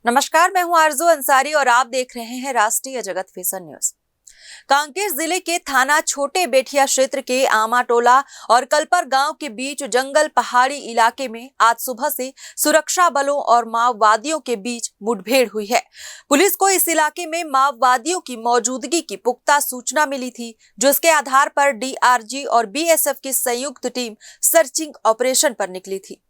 नमस्कार, मैं हूं आरजू अंसारी और आप देख रहे हैं राष्ट्रीय जगत फैशन न्यूज। कांकेर जिले के थाना छोटे बेठिया क्षेत्र के आमाटोला और कलपर गांव के बीच जंगल पहाड़ी इलाके में आज सुबह से सुरक्षा बलों और माओवादियों के बीच मुठभेड़ हुई है। पुलिस को इस इलाके में माओवादियों की मौजूदगी की पुख्ता सूचना मिली थी, जिसके आधार पर डीआरजी और बीएसएफ की संयुक्त टीम सर्चिंग ऑपरेशन पर निकली थी।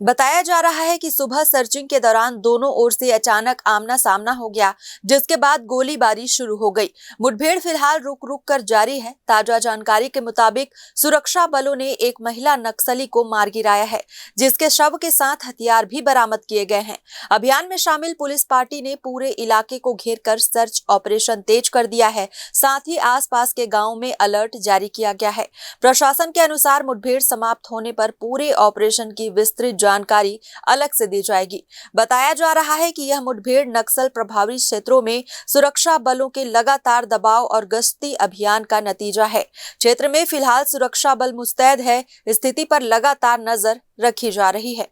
बताया जा रहा है कि सुबह सर्चिंग के दौरान दोनों ओर से अचानक आमना सामना हो गया, जिसके बाद गोलीबारी शुरू हो गई। मुठभेड़ फिलहाल रुक रुक कर जारी है। ताजा जानकारी के मुताबिक सुरक्षा बलों ने एक महिला नक्सली को मार गिराया है, जिसके शव के साथ हथियार भी बरामद किए गए हैं। अभियान में शामिल पुलिस पार्टी ने पूरे इलाके को घेर कर सर्च ऑपरेशन तेज कर दिया है। साथ ही आसपास के गाँव में अलर्ट जारी किया गया है। प्रशासन के अनुसार मुठभेड़ समाप्त होने पर पूरे ऑपरेशन की विस्तृत जानकारी अलग से दी जाएगी। बताया जा रहा है कि यह मुठभेड़ नक्सल प्रभावित क्षेत्रों में सुरक्षा बलों के लगातार दबाव और गश्ती अभियान का नतीजा है। क्षेत्र में फिलहाल सुरक्षा बल मुस्तैद है। स्थिति पर लगातार नजर रखी जा रही है।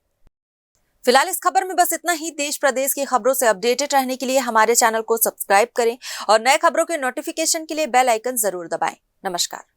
फिलहाल इस खबर में बस इतना ही। देश प्रदेश की खबरों से अपडेटेड रहने के लिए हमारे चैनल को सब्सक्राइब करें और नए खबरों के नोटिफिकेशन के लिए बेल आइकन जरूर दबाएं। नमस्कार।